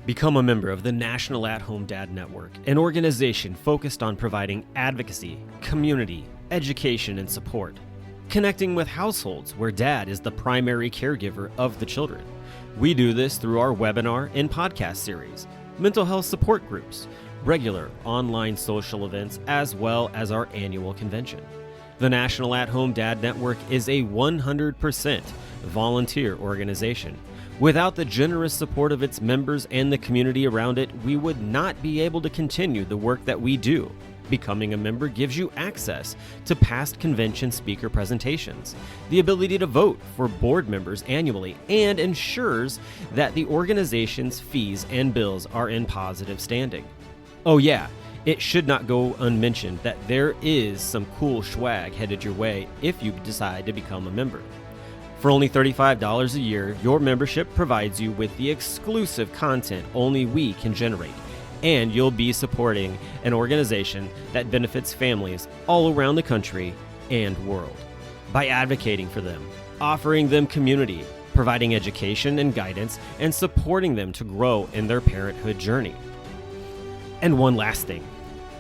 Become a member of the National At-Home Dad Network, an organization focused on providing advocacy, community, education, and support. Connecting with households where dad is the primary caregiver of the children. We do this through our webinar and podcast series, mental health support groups, regular online social events, as well as our annual convention. The National At-Home Dad Network is a 100% volunteer organization. Without the generous support of its members and the community around it, we would not be able to continue the work that we do. Becoming a member gives you access to past convention speaker presentations, the ability to vote for board members annually, and ensures that the organization's fees and bills are in positive standing. Oh yeah, it should not go unmentioned that there is some cool swag headed your way if you decide to become a member. For only $35 a year, your membership provides you with the exclusive content only we can generate, and you'll be supporting an organization that benefits families all around the country and world. By advocating for them, offering them community, providing education and guidance, and supporting them to grow in their parenthood journey. And one last thing,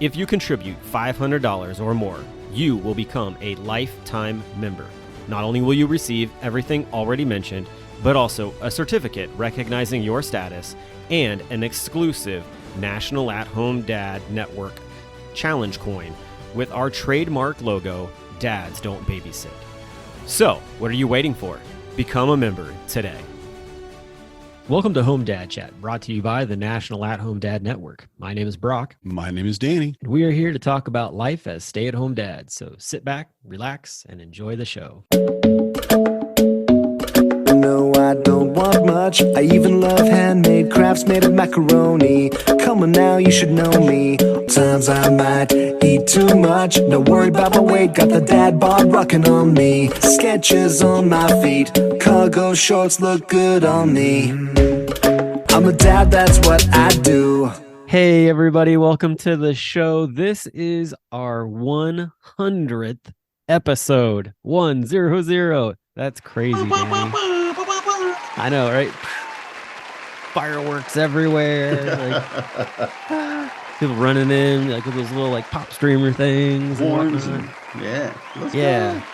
if you contribute $500 or more, you will become a lifetime member. Not only will you receive everything already mentioned, but also a certificate recognizing your status and an exclusive National At-Home Dad Network challenge coin with our trademark logo, Dads Don't Babysit. So, what are you waiting for? Become a member today. Welcome to Home Dad Chat, brought to you by the National At-Home Dad Network. My name is Brock. My name is Danny. And we are here to talk about life as stay-at-home dads. So sit back, relax, and enjoy the show. No, I don't want much. I even love handmade crafts made of macaroni. Come on now, you should know me. Times I might eat too much. Don't worry about my weight, got the dad bod rocking on me. Sketches on my feet, cargo shorts look good on me. I'm a dad, that's what I do. Hey everybody, welcome to the show. This is our 100th episode. 100. That's crazy, Danny. I know, right? Fireworks everywhere. Like, people running in, like with those little like pop streamer things. Yeah. Yeah.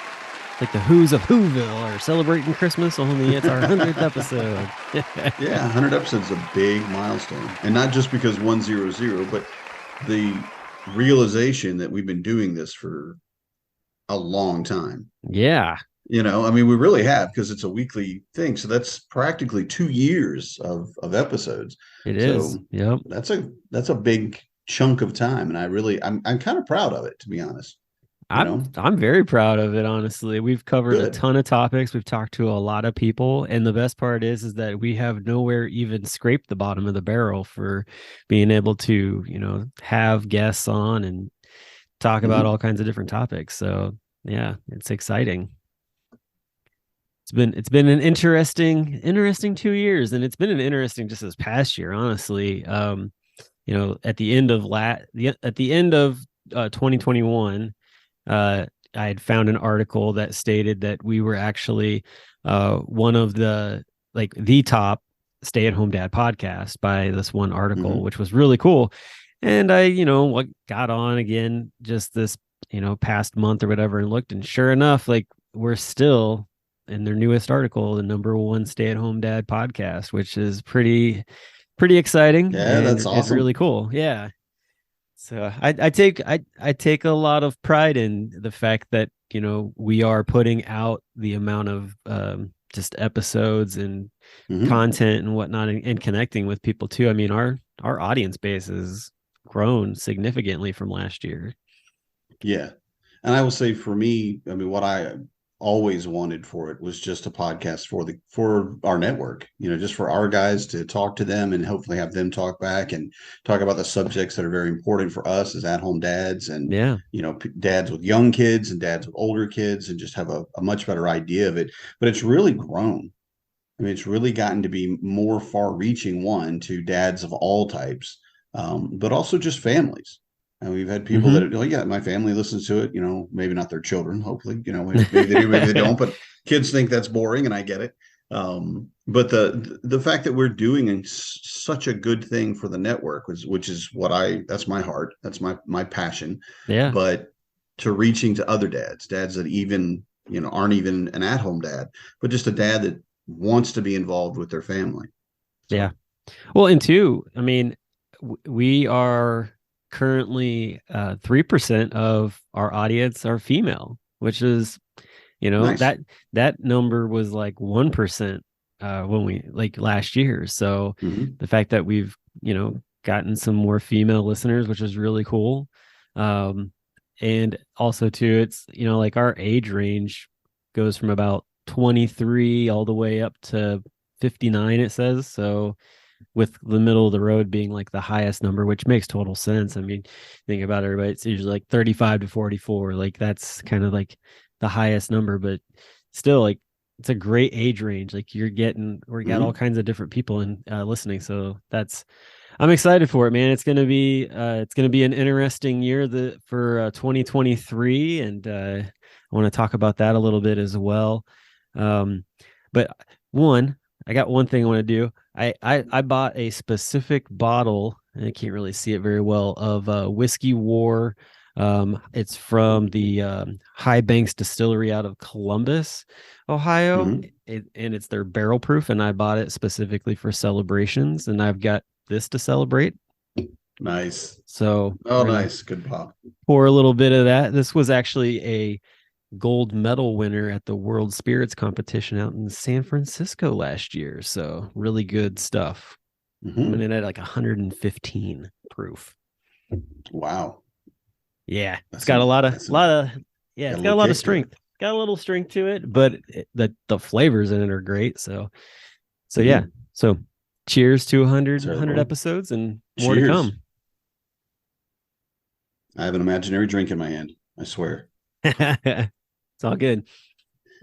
Like the Who's of Whoville are celebrating Christmas, only it's our 100th episode. Yeah, 100 episodes is a big milestone. And not just because 100, but the realization that we've been doing this for a long time. Yeah. You know, I mean, we really have, because it's a weekly thing. So that's practically 2 years of episodes. It is. Yep. That's a big chunk of time. And I'm kind of proud of it, to be honest. I'm very proud of it, honestly. We've covered a ton of topics. We've talked to a lot of people. And the best part is that we have nowhere even scraped the bottom of the barrel for being able to, have guests on and talk about all kinds of different topics. So yeah, it's exciting. It's been an interesting 2 years, and it's been an interesting just this past year, honestly. At the end of 2021, I had found an article that stated that we were actually one of the top stay-at-home dad podcast by this one article, which was really cool. And I, got on again just this, past month or whatever, and looked, and sure enough, we're still in their newest article, the #1 stay-at-home dad podcast, which is pretty exciting. Yeah, that's awesome. It's really cool. Yeah. So I take a lot of pride in the fact that, we are putting out the amount of just episodes and content and whatnot, and connecting with people too. I mean, our audience base has grown significantly from last year. Yeah. And I will say, for me, I mean, what I always wanted for it was just a podcast for our network, just for our guys to talk to them and hopefully have them talk back and talk about the subjects that are very important for us as at-home dads, and dads with young kids and dads with older kids, and just have a much better idea of it. But it's really grown. I mean, it's really gotten to be more far-reaching, to dads of all types, but also just families. And we've had people that are, my family listens to it, maybe not their children, hopefully, maybe they do, maybe they don't, but kids think that's boring, and I get it. But the fact that we're doing such a good thing for the network, which is that's my heart, that's my passion. Yeah. But to reaching to other dads that even aren't even an at-home dad, but just a dad that wants to be involved with their family. So. Yeah. Well, and two, I mean, we are currently 3% of our audience are female, which is, Nice. that number was like 1% when we like last year. So the fact that we've, gotten some more female listeners, which is really cool. And also too, it's, like our age range goes from about 23 all the way up to 59, it says. So with the middle of the road being like the highest number, which makes total sense. I mean, think about everybody, it's usually like 35 to 44. Like that's kind of like the highest number, but still like it's a great age range. Like we got all kinds of different people in listening. So I'm excited for it, man. It's going to be an interesting year for 2023. And I want to talk about that a little bit as well. But I got one thing I want to do. I bought a specific bottle, and I can't really see it very well, of Whiskey War. It's from the High Banks Distillery out of Columbus, Ohio, and it's their barrel proof. And I bought it specifically for celebrations, and I've got this to celebrate. Nice. So, nice, good pop. Pour a little bit of that. This was actually a gold medal winner at the World Spirits competition out in San Francisco last year. So really good stuff. I'm in at like 115 proof. Wow. Yeah. It's got a lot of strength. Got a little strength to it, but the flavors in it are great. So yeah. So cheers to 100 episodes and more to come. I have an imaginary drink in my hand. I swear. It's all good.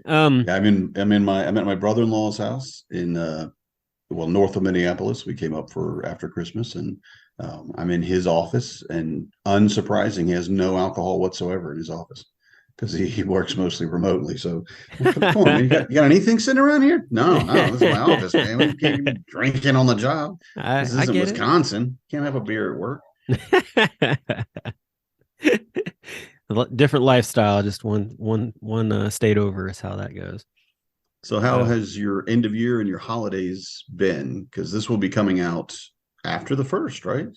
I'm at my brother-in-law's house in north of Minneapolis. We came up for after Christmas, and I'm in his office, and unsurprising, he has no alcohol whatsoever in his office because he works mostly remotely. So come on, man, you got anything sitting around here? No, this is my office, man. We can't be drinking on the job. This isn't Wisconsin. Can't have a beer at work. Different lifestyle, just one state over is how that goes. So how has your end of year and your holidays been? Because this will be coming out after the 1st, right?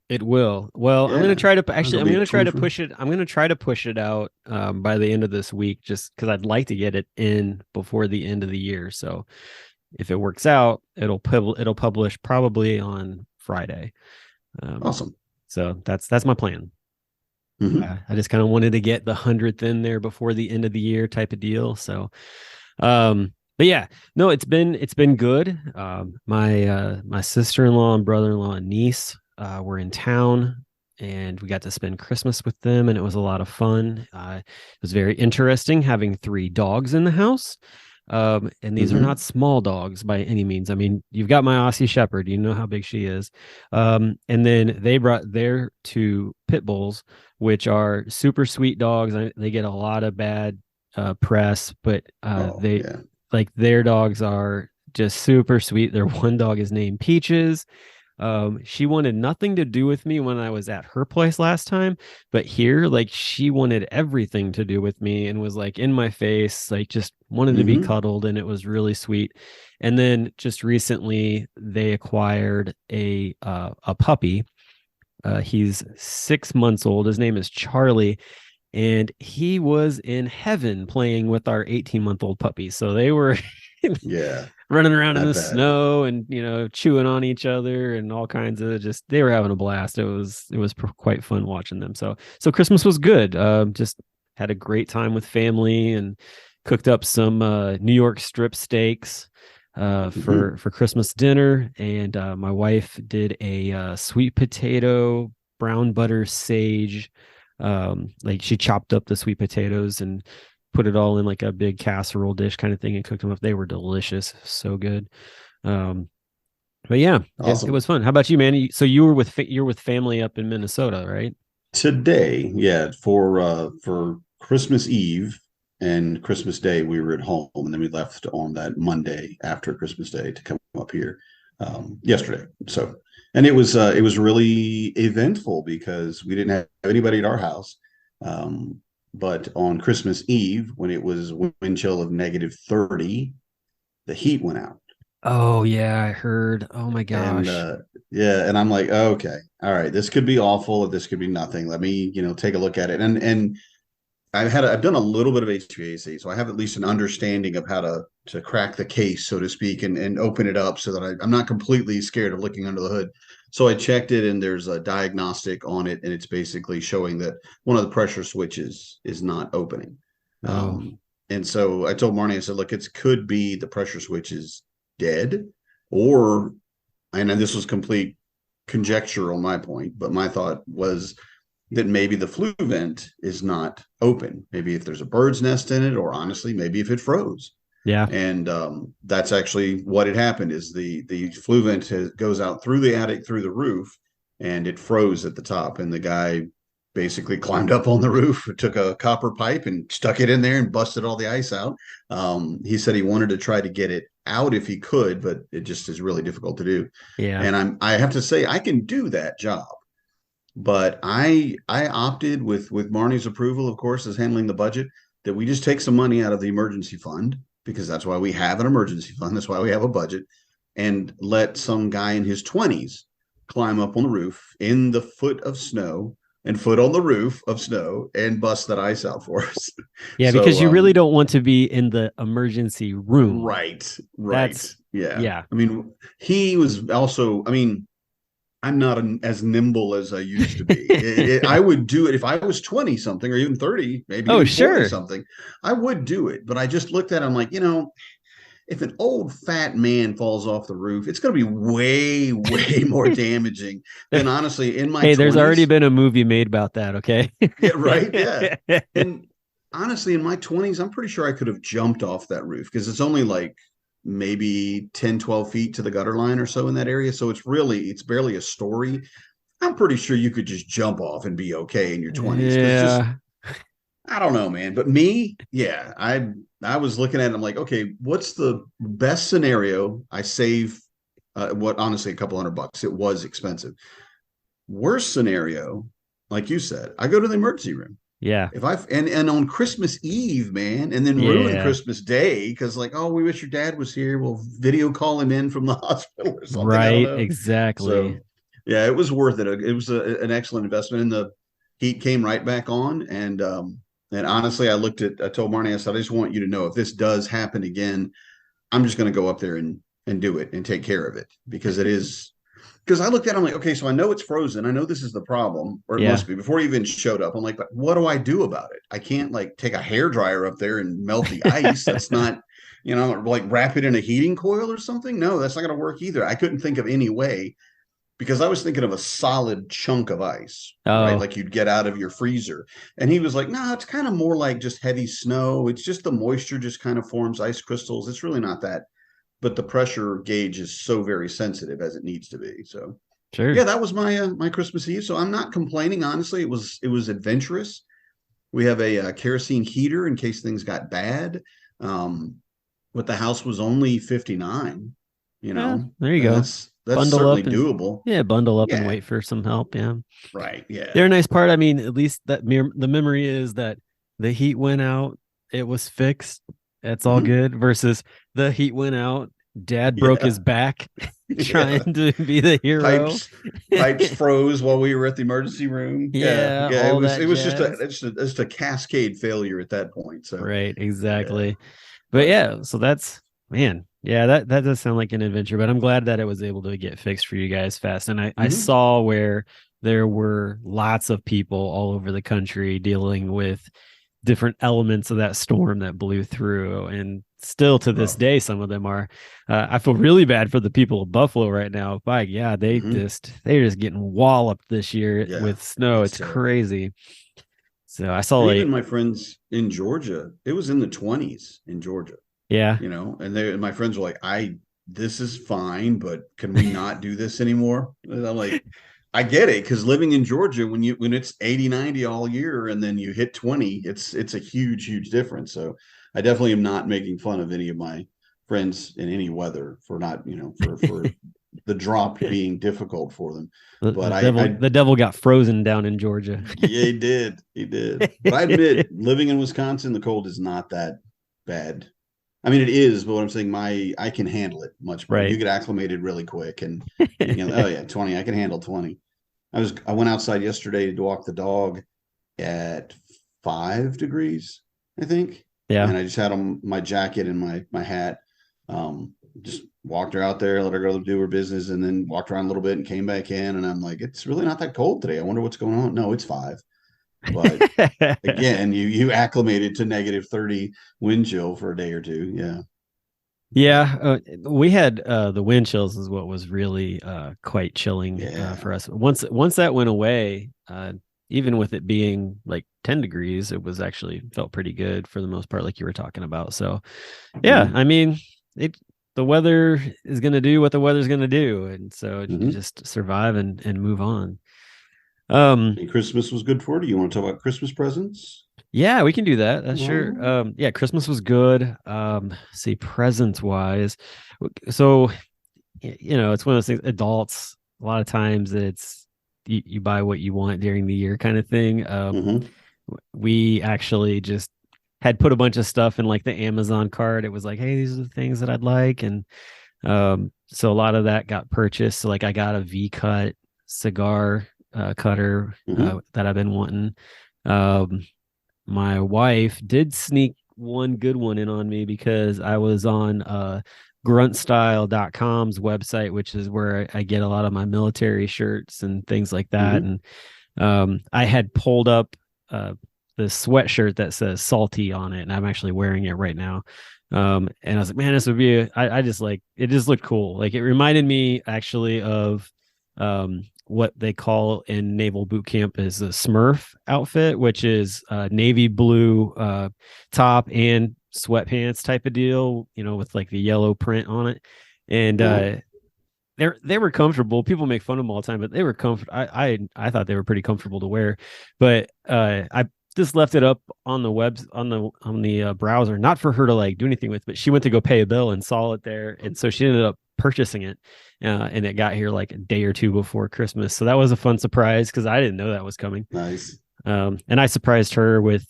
It will. Well, yeah. I'm going to try to push it out by the end of this week, just because I'd like to get it in before the end of the year. So if it works out, it'll publish probably on Friday. Awesome. So that's my plan. I just kind of wanted to get the 100th in there before the end of the year type of deal. So, but yeah, no, it's been good. My sister-in-law and brother-in-law and niece were in town, and we got to spend Christmas with them, and it was a lot of fun. It was very interesting having 3 dogs in the house. And these are not small dogs by any means. I mean, you've got my Aussie Shepherd, you know how big she is. And then they brought their 2 pit bulls, which are super sweet dogs. They get a lot of bad press, but their dogs are just super sweet. Their one dog is named Peaches. She wanted nothing to do with me when I was at her place last time, but here, like, she wanted everything to do with me and was like in my face, like just wanted to be cuddled, and it was really sweet. And then just recently they acquired a puppy. He's 6 months old. His name is Charlie, and he was in heaven playing with our 18-month-old puppy. So they were running around in the snow and, chewing on each other and all kinds of they were having a blast. It was quite fun watching them. So Christmas was good. Just had a great time with family and cooked up some New York strip steaks for Christmas dinner. And my wife did a sweet potato, brown butter, sage. Like she chopped up the sweet potatoes and put it all in like a big casserole dish kind of thing and cooked them up. They were delicious. So good. But yeah, awesome. It was fun. How about you, man? So you're with family up in Minnesota, right? Today. Yeah. For Christmas Eve, and Christmas Day we were at home, and then we left on that Monday after Christmas Day to come up here yesterday. So, and it was really eventful because we didn't have anybody at our house. But on Christmas Eve, when it was wind chill of -30, the heat went out. Oh yeah, I heard. Oh my And gosh. yeah, and I'm like, okay, all right, this could be awful, or this could be nothing. Let me, take a look at it. And I've done a little bit of HVAC, so I have at least an understanding of how to crack the case, so to speak, and open it up so that I'm not completely scared of looking under the hood. So I checked it, and there's a diagnostic on it, and it's basically showing that one of the pressure switches is not opening. Oh, And so I told Marnie, I said, look, it could be the pressure switch is dead, or, and this was complete conjecture on my point, but my thought was that maybe the flue vent is not open. Maybe if there's a bird's nest in it, or honestly, maybe if it froze. yeah. And that's actually what had happened. Is the flue vent goes out through the attic, through the roof, and it froze at the top. And the guy basically climbed up on the roof, took a copper pipe and stuck it in there and busted all the ice out. He said he wanted to try to get it out if he could, but it just is really difficult to do. Yeah. And I have to say, I can do that job. But I opted with Marnie's approval, of course, as handling the budget, that we just take some money out of the emergency fund, because that's why we have an emergency fund. That's why we have a budget, and let some guy in his 20s climb up on the roof in the foot of snow and foot on the roof of snow and bust that ice out for us. Yeah, So, because you really don't want to be in the emergency room. Right. That's yeah. I mean, he was also, I mean, I'm not as nimble as I used to be. I would do it if I was 20 something or even 30, maybe Oh, even sure. 40 something. I would do it. But I just looked at it, I'm like, if an old fat man falls off the roof, it's going to be way, way more damaging than honestly in my Hey, there's 20s. already been a movie made about that, okay? Yeah, right. Yeah. And honestly, in my 20s, I'm pretty sure I could have jumped off that roof, because it's only like maybe 10, 12 feet to the gutter line or so in that area. So it's barely a story. I'm pretty sure you could just jump off and be okay in your 20s. Yeah. I don't know, man. But me, yeah, I was looking at it. I'm like, okay, what's the best scenario? I save honestly, a couple $100. It was expensive. Worst scenario, like you said, I go to the emergency room. Yeah. If and on Christmas Eve, man, and then ruin Christmas Day because, like, oh, we wish your dad was here. We'll video call him in from the hospital or something. Right. Exactly. So, yeah, it was worth it. It was an excellent investment, and the heat came right back on. And honestly, I told Marnie, I said, I just want you to know, if this does happen again, I'm just going to go up there and do it and take care of it, because it is. Because I looked at it, I'm like, okay, so I know it's frozen. I know this is the problem, or it must be, before it even showed up. I'm like, but what do I do about it? I can't like take a hair dryer up there and melt the ice. That's not, like wrap it in a heating coil or something. No, that's not going to work either. I couldn't think of any way, because I was thinking of a solid chunk of ice, right? Like you'd get out of your freezer. And he was like, no, it's kind of more like just heavy snow. It's just the moisture just kind of forms ice crystals. It's really not that. But the pressure gauge is so very sensitive, as it needs to be. So, sure. Yeah, that was my my Christmas Eve. So I'm not complaining. Honestly, it was adventurous. We have a kerosene heater in case things got bad. But the house was only 59. There you go. That's bundle certainly up and, doable. Yeah, bundle up and wait for some help. Yeah. Right. Yeah. They're a nice part. I mean, at least the memory is that the heat went out. It was fixed. That's all good. Versus the heat went out. Dad broke his back trying to be the hero. Pipes froze while we were at the emergency room. Yeah. It was just a cascade failure at that point. So right, exactly. But yeah, so that's, man. Yeah, that does sound like an adventure. But I'm glad that it was able to get fixed for you guys fast. And I saw where there were lots of people all over the country dealing with different elements of that storm that blew through, and still to this day some of them are. I feel really bad for the people of Buffalo right now. They're just getting walloped this year with snow. It's crazy. So I saw even my friends in Georgia, it was in the 20s in Georgia. And my friends were like, this is fine, but can we not do this anymore? And I'm like, I get it, because living in Georgia, when it's 80, 90 all year and then you hit 20, it's a huge difference. So I definitely am not making fun of any of my friends in any weather for not, for the drop being difficult for them. But The devil got frozen down in Georgia. yeah, he did. But I admit, living in Wisconsin, the cold is not that bad. I mean, it is, but what I'm saying, I can handle it much more. Right. You get acclimated really quick, and you can, oh yeah, 20, I can handle 20. I went outside yesterday to walk the dog at 5 degrees, I think. Yeah. And I just had on my jacket and my hat. Just walked her out there, let her go do her business, and then walked around a little bit and came back in. And I'm like, it's really not that cold today. I wonder what's going on. No, it's 5. But again, you acclimated to -30 wind chill for a day or two. Yeah. Yeah, we had the wind chills is what was really quite chilling for us. Once that went away, even with it being like 10 degrees, it was actually felt pretty good for the most part, like you were talking about. So, yeah, I mean, the weather is going to do what the weather's going to do, and so you just survive and move on. And Christmas was good for it. Do you want to talk about Christmas presents? Yeah, we can do that. That's sure. Yeah, Christmas was good. See, presents wise. So, it's one of those things, adults, a lot of times it's you buy what you want during the year kind of thing. We actually just had put a bunch of stuff in like the Amazon cart. It was like, hey, these are the things that I'd like. And so a lot of that got purchased. So like I got a V-cut cigar cutter that I've been wanting. My wife did sneak one good one in on me because I was on gruntstyle.com's website, which is where I get a lot of my military shirts and things like that. And I had pulled up the sweatshirt that says salty on it, and I'm actually wearing it right now. And I was like, man, this would be I just like it, just looked cool. Like it reminded me actually of what they call in naval boot camp is a Smurf outfit, which is navy blue top and sweatpants type of deal, with like the yellow print on it. And they were comfortable. People make fun of them all the time, but they were comfortable. I thought they were pretty comfortable to wear, but I just left it up on the web on the browser, not for her to like do anything with, but she went to go pay a bill and saw it there, and so she ended up purchasing it, and it got here like a day or two before Christmas. So that was a fun surprise because I didn't know that was coming. Nice. And I surprised her with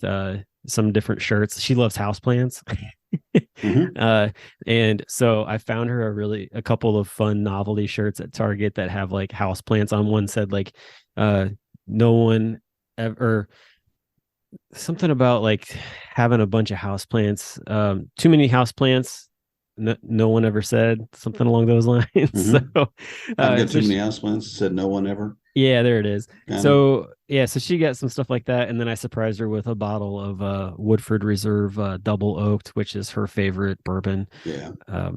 some different shirts. She loves houseplants. And so I found her a couple of fun novelty shirts at Target that have like houseplants on. One said like no one ever, something about like having a bunch of houseplants, too many houseplants. No one ever said, something along those lines. So I've got too many houseplants. Said no one ever. Yeah, there it is. So she got some stuff like that, and then I surprised her with a bottle of Woodford Reserve double oaked, which is her favorite bourbon. Yeah.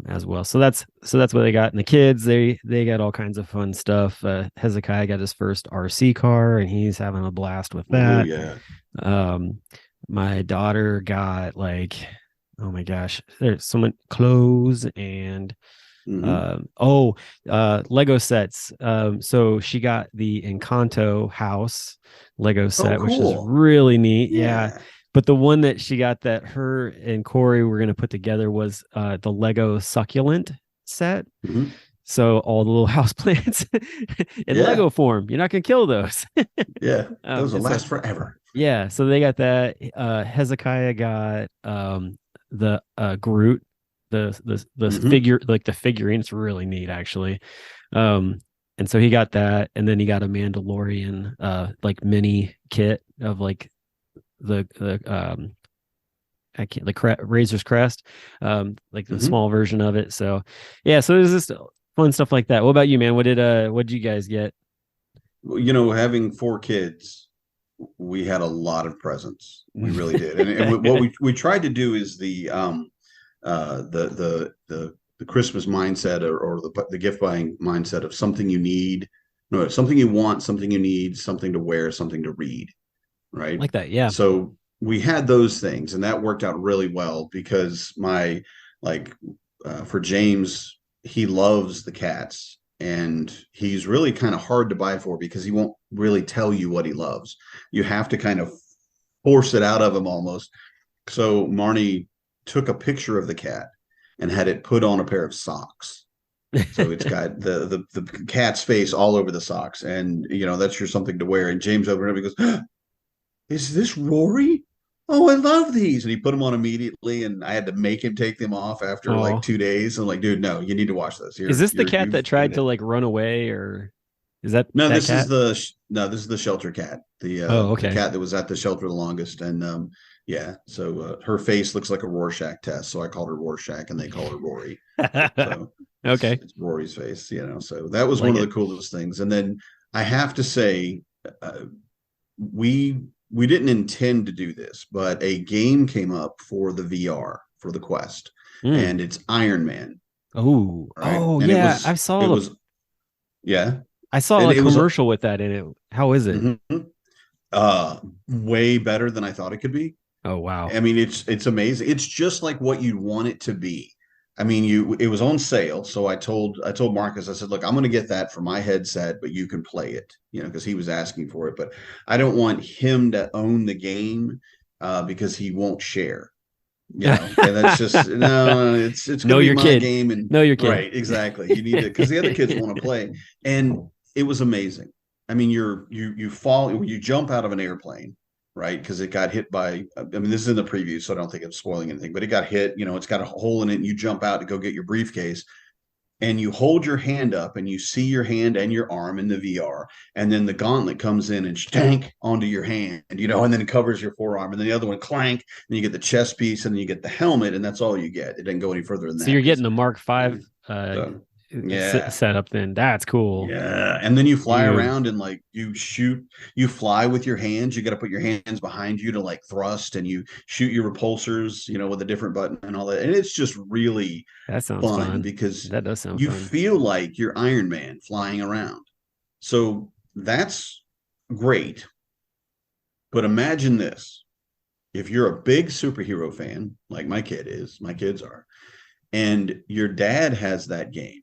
As well. So that's what they got. And the kids, they got all kinds of fun stuff. Hezekiah got his first RC car, and he's having a blast with that. Oh, yeah. My daughter got like, oh my gosh, there's so many clothes and Lego sets. So she got the Encanto house Lego set, cool. which is really neat. Yeah. But the one that she got that her and Corey were going to put together was the Lego succulent set. So all the little house plants in Lego form, you're not going to kill those. Yeah. Those will last forever. Yeah. So they got that. Hezekiah got the Groot, the figure, like the figurine. It's really neat actually. And so he got that, and then he got a Mandalorian like mini kit of like the Razor's Crest, like the small version of it. So yeah, so there's just fun stuff like that. What about you, man? What did you guys get? Having 4 kids, we had a lot of presents. We really did. And what we tried to do is the Christmas mindset or the gift buying mindset of something you need, something you want, something you need, something to wear, something to read, right? Like that, yeah. So we had those things, and that worked out really well because for James, he loves the cats. and he's really kind of hard to buy for because he won't really tell you what he loves. You have to kind of force it out of him almost. So Marnie took a picture of the cat and had it put on a pair of socks. So it's got the cat's face all over the socks, and that's your something to wear. And James opened it up, he goes, "Is this Rory? Oh, I love these." And he put them on immediately, and I had to make him take them off after like 2 days. I'm like, "Dude, no, you need to watch this." Is this the cat that tried to like run away, or is that no? That This cat? this is the shelter cat. The okay. the cat that was at the shelter the longest, and yeah. So her face looks like a Rorschach test, so I called her Rorschach, and they call her Rory. So okay, it's Rory's face, So that was one of the coolest things. And then I have to say, we didn't intend to do this, but a game came up for the VR for the Quest, and it's Iron Man. Oh, right? Oh, And yeah, I saw. Yeah, I saw a commercial with that in it. How is it? Way better than I thought it could be. Oh wow! I mean, it's amazing. It's just like what you'd want it to be. I mean, it was on sale, so I told Marcus, I said, "Look, I'm going to get that for my headset, but you can play it," because he was asking for it. But I don't want him to own the game because he won't share. And that's just no. It's going to be my kid. game, and know your kid. Right, exactly. You need to, because the other kids want to play, and it was amazing. I mean, you fall, you jump out of an airplane. Right, because it got hit by. I mean, this is in the preview, so I don't think I'm spoiling anything. But it got hit. It's got a hole in it. And you jump out to go get your briefcase, and you hold your hand up, and you see your hand and your arm in the VR, and then the gauntlet comes in and stank onto your hand, and then it covers your forearm, and then the other one clank, and you get the chest piece, and then you get the helmet, and that's all you get. It didn't go any further than that. So you're getting the Mark V. Set up. Then that's cool. Yeah, and then you fly around and like you fly with your hands. You got to put your hands behind you to like thrust, and you shoot your repulsors, with a different button and all that. And it's just really fun because that does sound you fun. feel like you're Iron Man flying around. So that's great. But imagine this: if you're a big superhero fan, like my kids are, and your dad has that game.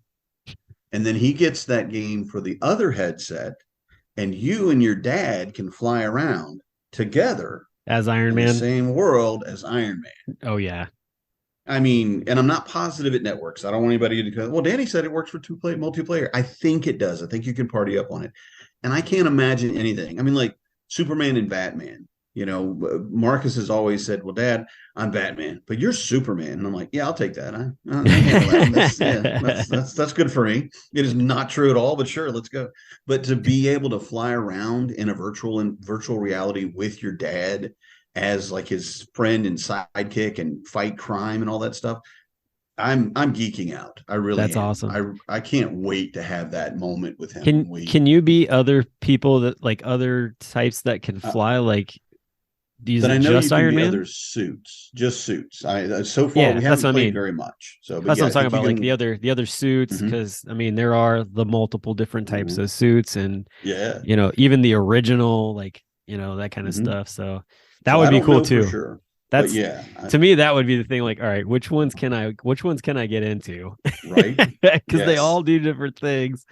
And then he gets that game for the other headset, and you and your dad can fly around together as Iron Man, the same world as Iron Man. Oh yeah. I mean, and I'm not positive it networks. I don't want anybody to go, well, Danny said it works for multiplayer. I think it does. I think you can party up on it. And I can't imagine anything. I mean, like Superman and Batman. Marcus has always said, "Well, Dad, I'm Batman, but you're Superman," and I'm like, "Yeah, I'll take that. That's good for me." It is not true at all, but sure, let's go. But to be able to fly around in a virtual reality with your dad as like his friend and sidekick and fight crime and all that stuff, I'm geeking out. I really That's am. awesome. I can't wait to have that moment with him. Can you be other people that like other types that can fly like? But I know just Iron Man. Other suits, just suits. So far we haven't played very much. So that's what I'm talking about, like the other suits, because I mean there are the multiple different types of suits, and even the original, like that kind of stuff. So that would be cool too. For sure. That's to me that would be the thing. Like, all right, which ones can I get into? Right, because they all do different things.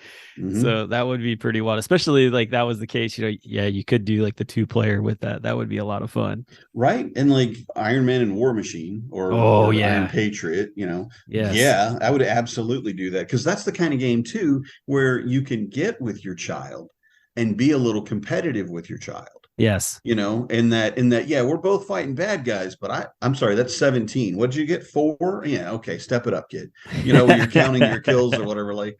So that would be pretty wild, especially like that was the case. You could do like the 2-player with that. That would be a lot of fun, right? And like Iron Man and War Machine, or Iron Patriot. I would absolutely do that, because that's the kind of game too where you can get with your child and be a little competitive with your child. Yes. In that, yeah, we're both fighting bad guys, but I'm sorry, that's 17. What'd you get? 4? Yeah. Okay. Step it up, kid. When you're counting your kills or whatever, like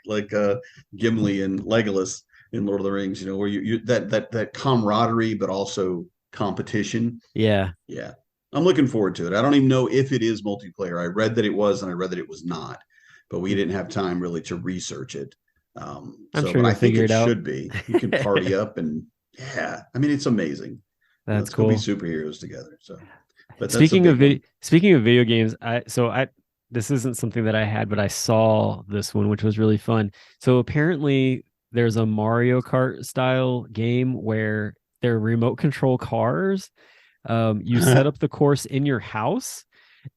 Gimli and Legolas in Lord of the Rings, where you that camaraderie, but also competition. Yeah. Yeah. I'm looking forward to it. I don't even know if it is multiplayer. I read that it was, and I read that it was not, but we didn't have time really to research it. But I think it should be. You can party up and yeah, I mean, it's amazing. That's cool. Let's go be superheroes together. So, but speaking of video games, this isn't something that I had, but I saw this one, which was really fun. So apparently, there's a Mario Kart style game where they're remote control cars. You set up the course in your house,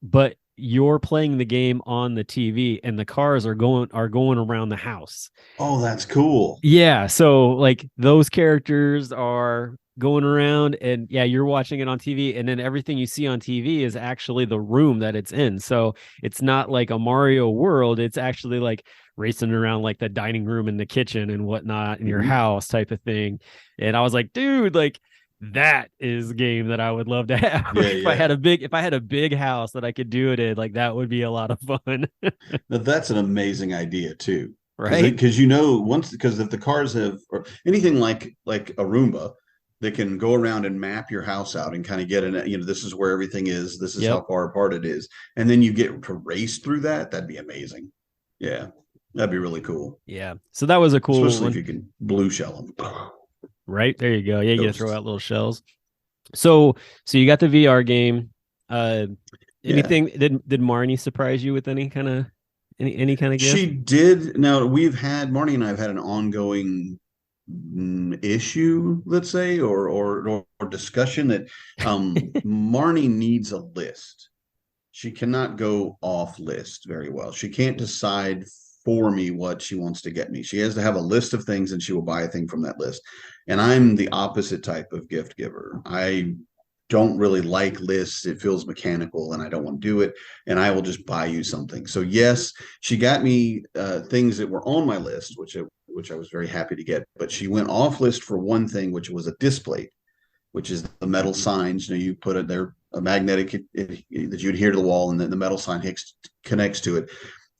but you're playing the game on the TV and the cars are going around the house. Oh, that's cool. Yeah, so like those characters are going around and yeah, you're watching it on TV and then everything you see on TV is actually the room that it's in. So it's not like a Mario world, it's actually like racing around like the dining room and the kitchen and whatnot in your house type of thing. And I was like, dude, like that is a game that I would love to have. If I had a big house that I could do it in, like that would be a lot of fun. Now, that's an amazing idea too. Right? Because because if the cars have or anything like a Roomba that can go around and map your house out and kind of get this is where everything is, this is how far apart it is, and then you get to race through that'd be amazing. Yeah, that'd be really cool. Yeah, so that was a cool especially one. if you can blue shell them. Right, there you go. Yeah, you get to throw out little shells. So you got the VR game. Anything did Marnie surprise you with any kind of gift? She did. Now Marnie and I have had an ongoing issue, let's say, or discussion that Marnie needs a list. She cannot go off list very well. She can't decide for me what she wants to get me. She has to have a list of things and she will buy a thing from that list. And I'm the opposite type of gift giver. I don't really like lists. It feels mechanical and I don't want to do it. And I will just buy you something. So yes, she got me things that were on my list, which I was very happy to get. But she went off list for one thing, which was a disc plate, which is the metal signs. You put it there, a magnetic that you adhere to the wall, and then the metal sign connects to it.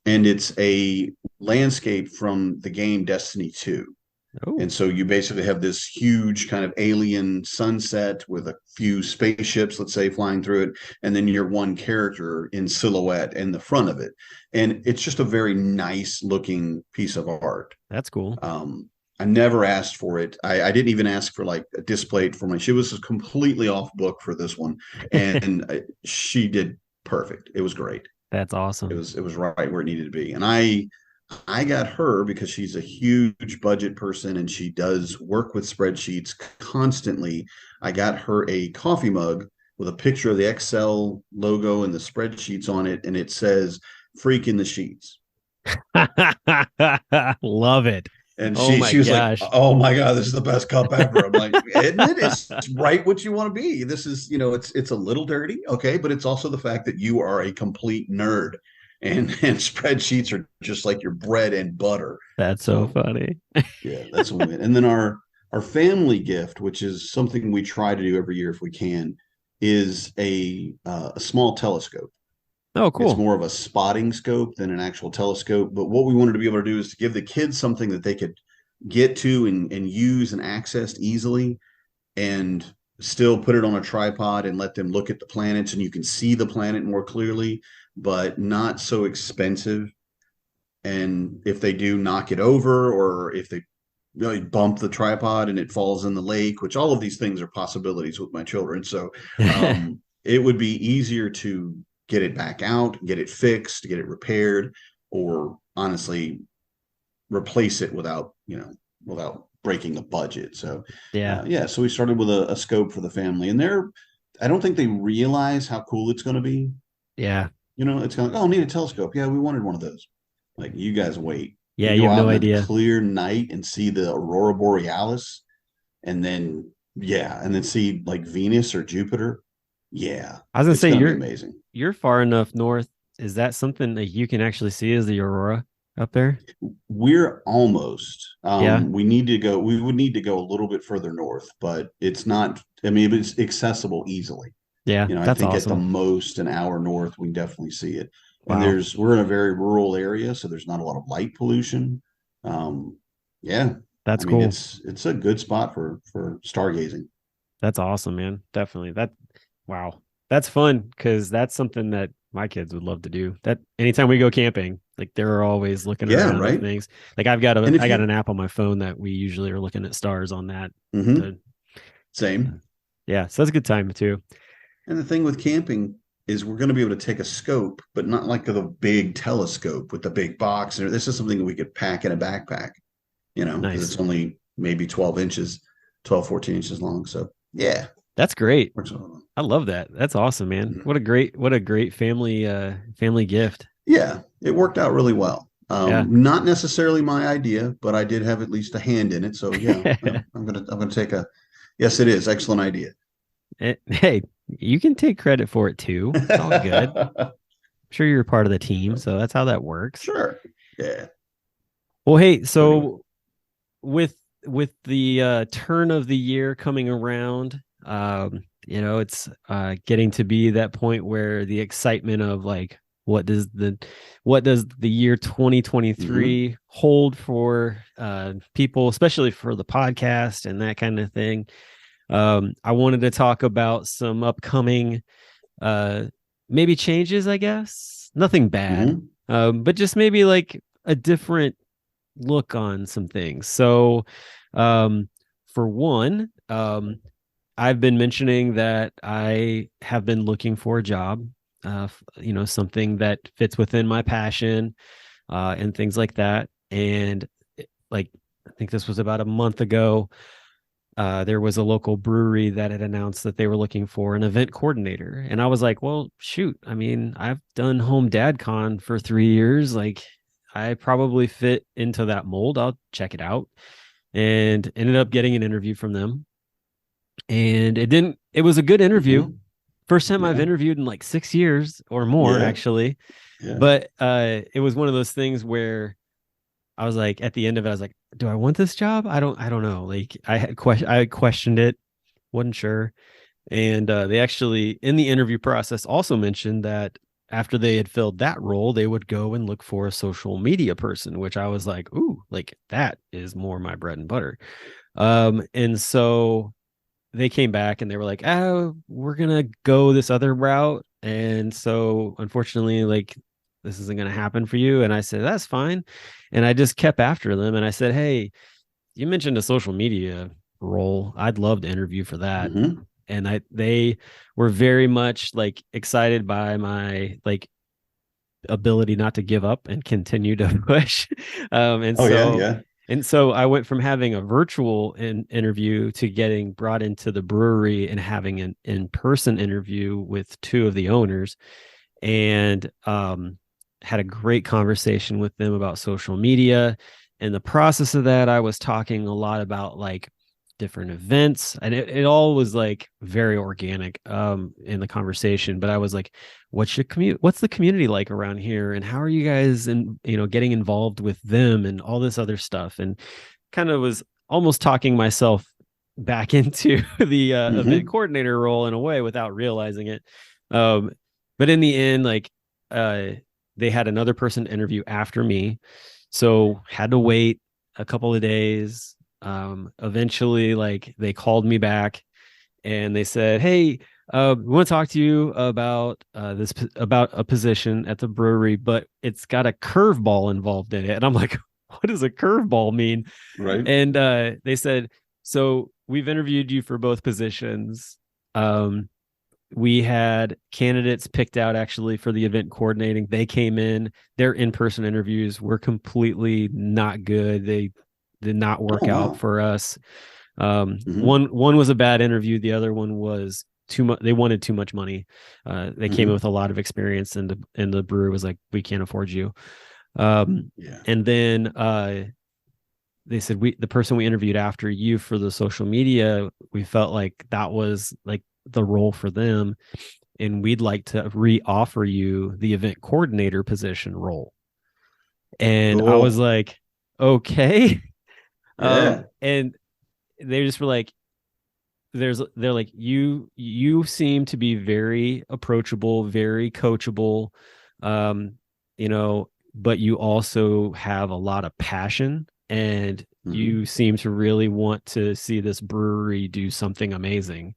And it's a landscape from the game Destiny 2. Oh. And so you basically have this huge kind of alien sunset with a few spaceships, let's say, flying through it. And then you're one character in silhouette in the front of it. And it's just a very nice looking piece of art. That's cool. I never asked for it. I didn't even ask for like a disc plate for she was completely off book for this one. And she did perfect. It was great. That's awesome. It was right where it needed to be. And I got her because she's a huge budget person and she does work with spreadsheets constantly. I got her a coffee mug with a picture of the Excel logo and the spreadsheets on it. And it says "Freak in the Sheets." Love it. And she was like, "Oh my God, this is the best cup ever." I'm like, "Isn't it? It's right what you want to be. This is, it's a little dirty, okay, but it's also the fact that you are a complete nerd, and spreadsheets are just like your bread and butter." That's so funny. Yeah, that's what we did. And then our family gift, which is something we try to do every year if we can, is a small telescope. Oh, cool. It's more of a spotting scope than an actual telescope. But what we wanted to be able to do is to give the kids something that they could get to and use and access easily, and still put it on a tripod and let them look at the planets and you can see the planet more clearly, but not so expensive. And if they do knock it over, or if they really bump the tripod and it falls in the lake, which all of these things are possibilities with my children. So it would be easier to get it back out, get it fixed, get it repaired, or honestly replace it without breaking the budget. So so we started with a scope for the family, and I don't think they realize how cool it's going to be. Yeah. It's kind of like, "Oh, I need a telescope." Yeah, we wanted one of those. Like, you guys wait. Yeah, you have no idea. Clear night and see the aurora borealis, and then see like Venus or Jupiter. Yeah, I was gonna say you're amazing. You're far enough north. Is that something that you can actually see as the aurora up there? We're almost. We need to go. We would need to go a little bit further north, but it's not. I mean, it's accessible easily. Yeah, I think at the most an hour north, we can definitely see it. Wow. And we're in a very rural area, so there's not a lot of light pollution. That's cool. It's a good spot for stargazing. That's awesome, man. Definitely. Wow. That's fun, because that's something that my kids would love to do. That anytime we go camping, like they're always looking around at things. Like I got an app on my phone that we usually are looking at stars on that. Mm-hmm. Same. Yeah. So that's a good time too. And the thing with camping is we're going to be able to take a scope, but not like the big telescope with the big box. This is something that we could pack in a backpack, because it's only maybe 14 inches long. So yeah, That's great. Works out well. I love that. That's awesome, man. Mhm. What a great family gift. Yeah, it worked out really well. Yeah. Not necessarily my idea, but I did have at least a hand in it. So yeah, I'm gonna take a yes, it is. Excellent idea. Hey, you can take credit for it too. It's all good. I'm sure you're part of the team, so that's how that works. Sure. Yeah. Well, hey, So anyway. so with the turn of the year coming around, it's getting to be that point where the excitement of like what does the year 2023 hold for people, especially for the podcast and that kind of thing. I wanted to talk about some upcoming maybe changes, I guess. Nothing bad. But just maybe like a different look on some things. So, for one, I've been mentioning that I have been looking for a job, something that fits within my passion, and things like that. And like, I think this was about a month ago. There was a local brewery that had announced that they were looking for an event coordinator. And I was like, well, shoot. I mean, I've done Home Dad Con for 3 years. Like, I probably fit into that mold. I'll check it out. And ended up getting an interview from them. And it was a good interview. Mhm. First time I've Yeah. interviewed in like 6 years or more, Yeah. actually. Yeah. But it was one of those things where I was like, at the end of it, I was like, do I want this job? I don't know. Like I questioned it, wasn't sure. And they actually, in the interview process, also mentioned that after they had filled that role, they would go and look for a social media person, which I was like, ooh, like that is more my bread and butter. And so they came back and they were like, oh, we're gonna go this other route. And so unfortunately, like this isn't gonna happen for you. And I said, that's fine. And I just kept after them and I said, hey, you mentioned a social media role. I'd love to interview for that. Mhm. And they were very much like excited by my like ability not to give up and continue to push. And Oh yeah, so yeah. and so I went from having a virtual interview to getting brought into the brewery and having an in-person interview with two of the owners, and had a great conversation with them about social media. In the process of that, I was talking a lot about like different events, and it all was like very organic in the conversation. But I was like, what's the community like around here, and how are you guys getting involved with them and all this other stuff, and kind of was almost talking myself back into the event Mhm. coordinator role in a way without realizing it. But in the end, like they had another person interview after me, so had to wait a couple of days. Eventually, like they called me back and they said, hey, we want to talk to you about about a position at the brewery, but it's got a curveball involved in it. And I'm like, what does a curveball mean? Right. And they said, so we've interviewed you for both positions. We had candidates picked out actually for the event coordinating. They came in, their in-person interviews were completely not good. They did not work Oh out wow. for us. Mhm. One was a bad interview. The other one was too much. They wanted too much money. They came in Mhm. with a lot of experience, and the brewer was like, we can't afford you. Um, Yeah. and then they said the person we interviewed after you for the social media, we felt like that was like the role for them, and we'd like to re-offer you the event coordinator position role. And I was Cool. like, okay. Yeah. And they just were like, they're like, you seem to be very approachable, very coachable, um but you also have a lot of passion, and Mhm. you seem to really want to see this brewery do something amazing.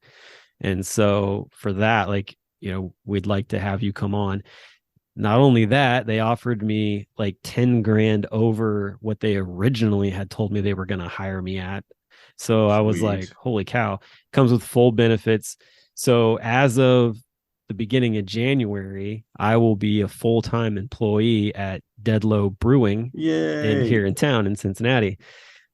And so for that, like, we'd like to have you come on. Not only that, they offered me like 10 grand over what they originally had told me they were going to hire me at. So I was like, Sweet. holy cow, comes with full benefits. So as of the beginning of January, I will be a full-time employee at Deadlow Brewing in Yay. here in town in Cincinnati.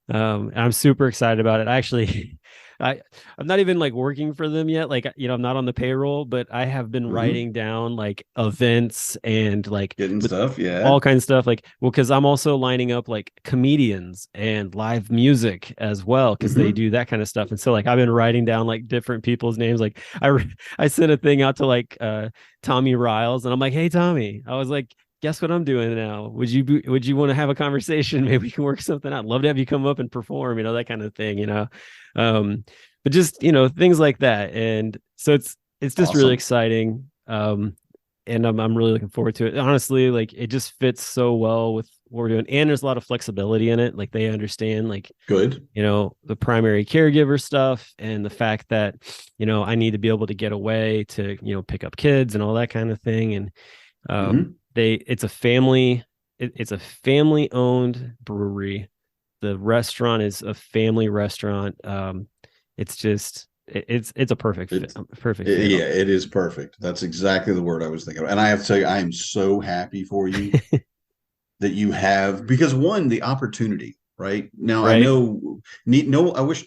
I'm super excited about it. I actually I'm not even like working for them yet. Like, I'm not on the payroll, but I have been writing down like events and like Getting stuff. Yeah. all kinds of stuff. Like, well, because I'm also lining up like comedians and live music as well, because they do that kind of stuff. And so like I've been writing down like different people's names. Like I sent a thing out to like Tommy Riles, and I'm like, hey Tommy, I was like, guess what I'm doing now? Would you want to have a conversation? Maybe we can work something out. Love to have you come up and perform, that kind of thing, but just, things like that. And so it's just really exciting. And I'm really looking forward to it. Honestly, like it just fits so well with what we're doing. And there's a lot of flexibility in it. Like they understand like, good, the primary caregiver stuff and the fact that, I need to be able to get away to, pick up kids and all that kind of thing. And, it's a family owned brewery. The restaurant is a family restaurant. It's just it's a perfect fit. Yeah, it is perfect. That's exactly the word I was thinking of. And I have to tell you, I am so happy for you that you have, because one, the opportunity right now, right? I wish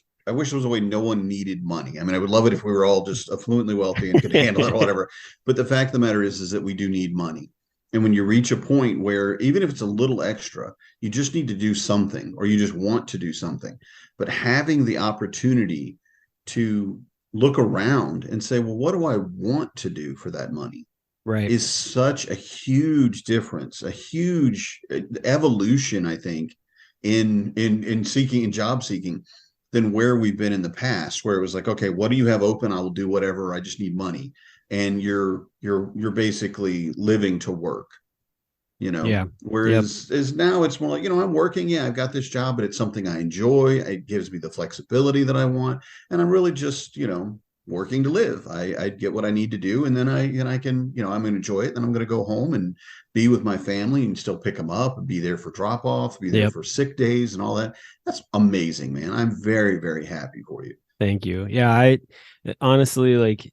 there was a way no one needed money. I mean, I would love it if we were all just affluently wealthy and could handle it or whatever. But the fact of the matter is that we do need money. And when you reach a point where even if it's a little extra, you just need to do something, or you just want to do something. But having the opportunity to look around and say, well, what do I want to do for that money? Right. Is such a huge difference, a huge evolution, I think, in seeking and job seeking than where we've been in the past, where it was like, okay, what do you have open? I will do whatever. I just need money. And you're basically living to work, Yeah. Whereas now it's more like, I'm working. Yeah, I've got this job, but it's something I enjoy. It gives me the flexibility that I want. And I'm really just, working to live. I get what I need to do. And then I can, I'm going to enjoy it. Then I'm going to go home and be with my family and still pick them up and be there for drop off, be there for sick days and all that. That's amazing, man. I'm very, very happy for you. Thank you. Yeah. I honestly, like,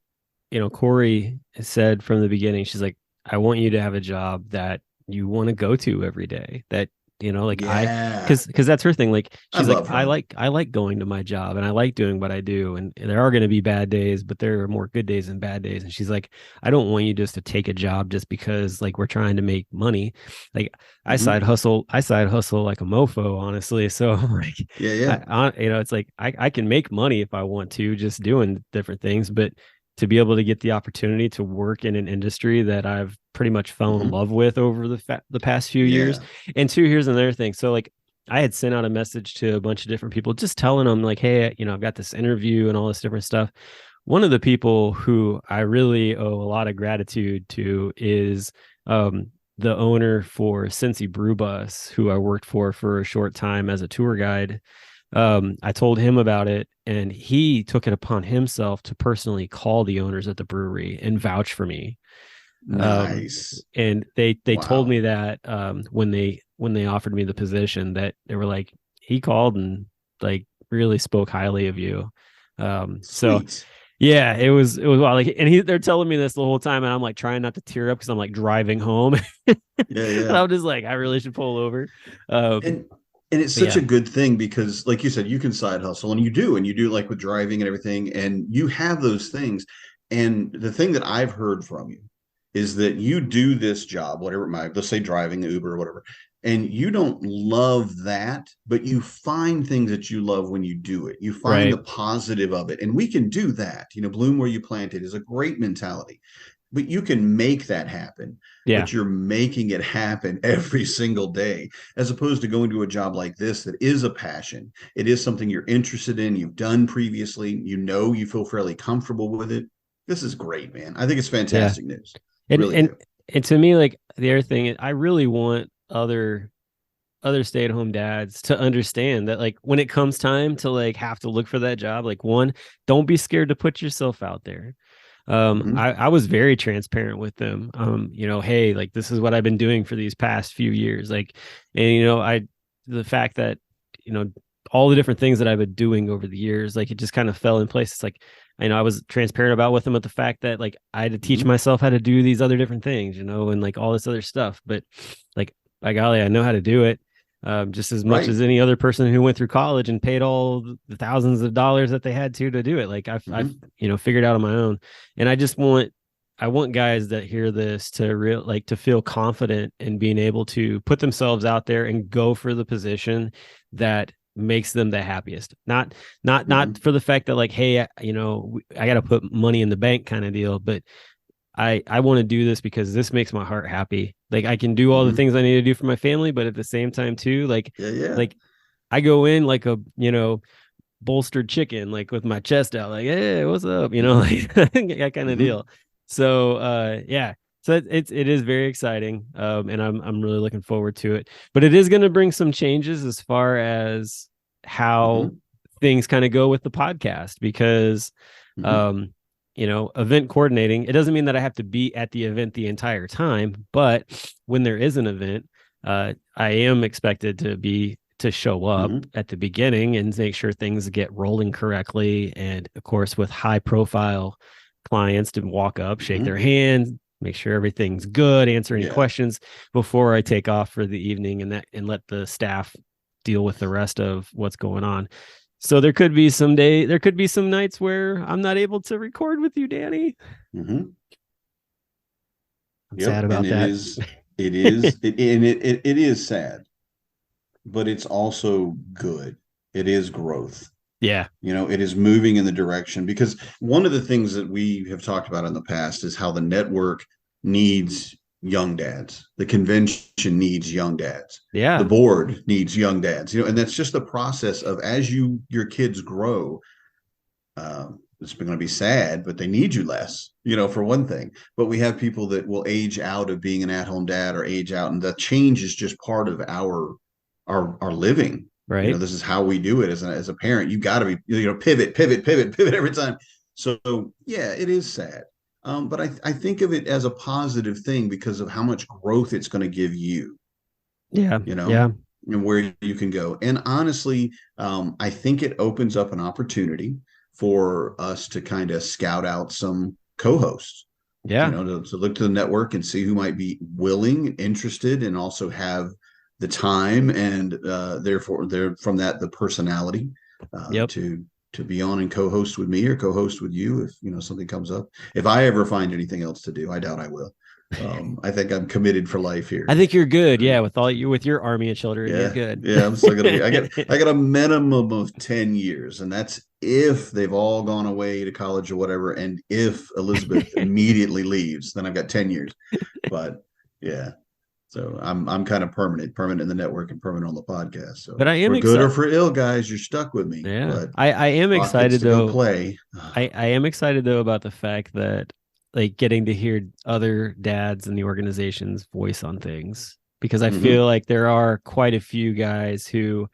Corey said from the beginning, she's like, I want you to have a job that you want to go to every day. That, because that's her thing. Like, she's like, I like going to my job and I like doing what I do. And there are going to be bad days, but there are more good days than bad days. And she's like, I don't want you just to take a job just because like we're trying to make money. Like I side hustle like a mofo, honestly. So like, it's like, I can make money if I want to, just doing different things, but to be able to get the opportunity to work in an industry that I've pretty much fell in love with over the past few years. And two, here's another thing. So like I had sent out a message to a bunch of different people, just telling them like, hey, I've got this interview and all this different stuff. One of the people who I really owe a lot of gratitude to is the owner for Cincy Brew Bus, who I worked for a short time as a tour guide. I told him about it, and he took it upon himself to personally call the owners at the brewery and vouch for me. Nice. And they told me that when they offered me the position, that they were like, he called and like really spoke highly of you. So yeah, it was wild. Like, and they're telling me this the whole time, and I'm like trying not to tear up because I'm like driving home. And I'm just like, I really should pull over. And it's such a good thing because, like you said, you can side hustle, and you do like with driving and everything, and you have those things. And the thing that I've heard from you is that you do this job, whatever it might, let's say driving, Uber or whatever, and you don't love that, but you find things that you love when you do it. You find the positive of it. And we can do that. Bloom where you plant it is a great mentality. But you can make that happen. But you're making it happen every single day, as opposed to going to a job like this that is a passion. It is something you're interested in. You've done previously. You feel fairly comfortable with it. This is great, man. I think it's fantastic news. And to me, like the other thing, I really want other stay-at-home dads to understand that, like, when it comes time to like have to look for that job, like, one, don't be scared to put yourself out there. I was very transparent with them. Hey, like, this is what I've been doing for these past few years. Like, and, the fact that, all the different things that I've been doing over the years, like, it just kind of fell in place. It's like, I was transparent about with them at the fact that, like, I had to teach myself how to do these other different things, and like all this other stuff, but like, by golly, I know how to do it. just as much Right. as any other person who went through college and paid all the thousands of dollars that they had to do it. Like I've figured out on my own, and I want guys that hear this to feel confident in being able to put themselves out there and go for the position that makes them the happiest. Not for the fact that like, hey, I got to put money in the bank kind of deal, but I want to do this because this makes my heart happy. Like I can do all the things I need to do for my family, but at the same time too, like I go in like a, bolstered chicken, like with my chest out, like, hey, what's up? Like that kind of deal. So so it is very exciting. And I'm really looking forward to it. But it is going to bring some changes as far as how things kind of go with the podcast, because event coordinating, it doesn't mean that I have to be at the event the entire time, but when there is an event, I am expected to show up at the beginning and make sure things get rolling correctly. And of course, with high profile clients, to walk up, shake their hand, make sure everything's good, answer any questions before I take off for the evening, and let the staff deal with the rest of what's going on. So there could be some nights where I'm not able to record with you, Danny. I'm sad about that. It is sad, but it's also good. It is growth. Yeah. It is moving in the direction, because one of the things that we have talked about in the past is how the network needs young dads. The convention needs young dads. Yeah. The board needs young dads, and that's just the process of, as your kids grow, it's going to be sad, but they need you less, for one thing. But we have people that will age out of being an at-home dad, or age out, and the change is just part of our living. Right. This is how we do it as a parent. You got to be, pivot every time. So yeah, it is sad. But I think of it as a positive thing because of how much growth it's going to give you. Yeah. And where you can go. And honestly, I think it opens up an opportunity for us to kind of scout out some co-hosts. Yeah. To look to the network and see who might be willing, interested, and also have the time, and therefore from that the personality to be on and co-host with me, or co-host with you if something comes up. If I ever find anything else to do, I doubt I will. I think I'm committed for life here. I think you're good. Yeah, with your army of children, you're good. Yeah, I'm still gonna be. I got a minimum of 10 years, and that's if they've all gone away to college or whatever, and if Elizabeth immediately leaves, then I've got 10 years. But yeah. So I'm kind of permanent in the network and permanent on the podcast. So, but I am for good or for ill, guys, you're stuck with me. Yeah, but I am excited though. Play. I am excited though about the fact that, like, getting to hear other dads in the organization's voice on things, because I feel like there are quite a few guys who,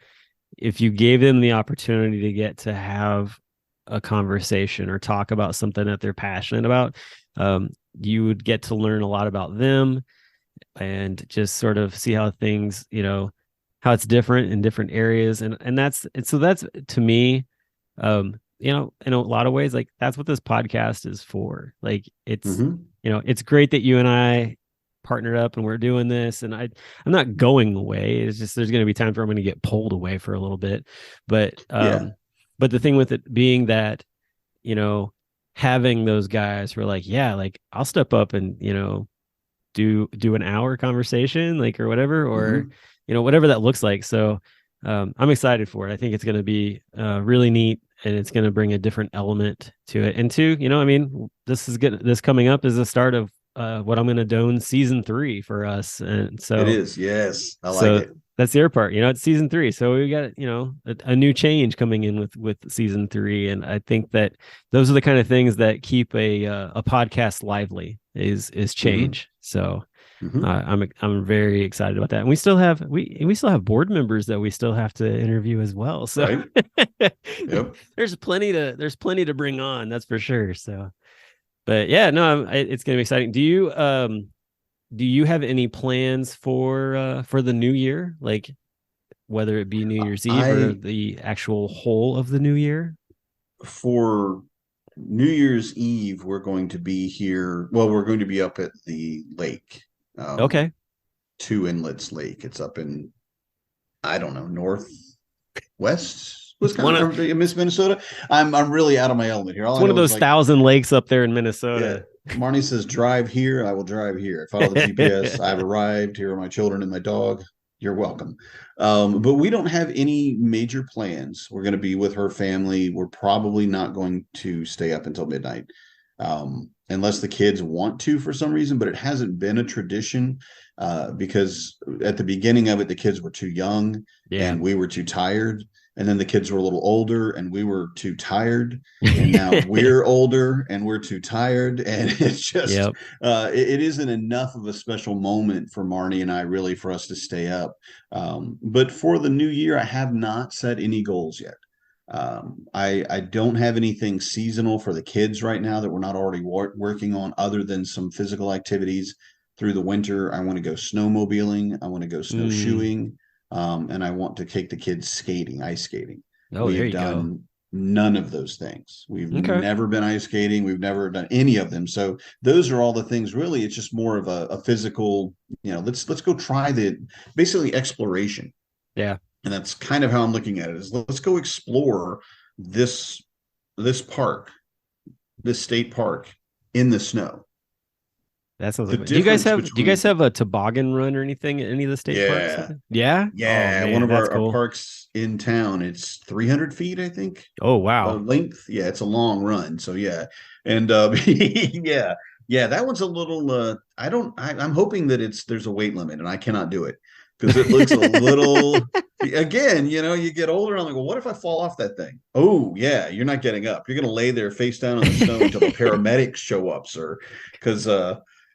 if you gave them the opportunity to get to have a conversation or talk about something that they're passionate about, you would get to learn a lot about them. And just sort of see how things, how it's different in different areas. And that's to me, in a lot of ways, like, that's what this podcast is for. Like, it's, it's great that you and I partnered up and we're doing this, and I'm not going away. It's just, there's going to be times where I'm going to get pulled away for a little bit. But the thing with it being that, having those guys who are like, yeah, like, I'll step up and, do an hour conversation, like, or whatever, or whatever that looks like. So I'm excited for it. I think it's going to be really neat, and it's going to bring a different element to it. And two, this coming up is the start of what I'm going to do season 3 for us. And so it is. Yes, I like it. That's the air part. It's season 3, so we got a new change coming in with season 3, and I think that those are the kind of things that keep a podcast lively is change. So I'm very excited about that, and we still have board members that we still have to interview as well. So yep. there's plenty to bring on, that's for sure. So, but yeah, no, it's gonna be exciting. Do you have any plans for the new year, like whether it be New Year's Eve or the actual whole of the new year? For New Year's Eve, we're going to be here. Well, we're going to be up at the lake. Okay. Two Inlets Lake. It's up in I don't know, northwest One of, Wisconsin, Miss Minnesota. I'm really out of my element here. All it's I one know of is those like, 1,000 lakes up there in yeah, Minnesota. Marnie says drive here, I will drive here. Follow the GPS. I've arrived. Here are my children and my dog. You're welcome. But we don't have any major plans. We're going to be with her family. We're probably not going to stay up until midnight, unless the kids want to for some reason. But it hasn't been a tradition because at the beginning of it, the kids were too young Yeah. and we were too tired. And then the kids were a little older and we were too tired. And now we're older and we're too tired. And it's just, Yep. it isn't enough of a special moment for Marnie and I really for us to stay up. But for the new year, I have not set any goals yet. I don't have anything seasonal for the kids right now that we're not already working on other than some physical activities through the winter. I want to go snowmobiling. I want to go snowshoeing. And I want to take the kids skating, ice skating. Oh, there We've you go. done none of those things. We've Okay. never been ice skating. We've never done any of them. So those are all the things really. It's just more of a physical, let's go try the basically exploration. Yeah. And that's kind of how I'm looking at it is let's go explore this park, this state park in the snow. That sounds The like. Do you guys difference have a toboggan run or anything at any of the state parks? Yeah. Yeah, Oh, man, one of that's our cool. parks in town. It's 300 feet, I think. Oh, wow. Length. Yeah, it's a long run. So yeah, and yeah, that one's a little. I'm hoping that there's a weight limit, and I cannot do it because it looks a little. Again, you get older. I'm like, well, what if I fall off that thing? Oh yeah, you're not getting up. You're gonna lay there face down on the snow until the paramedics show up, sir. Because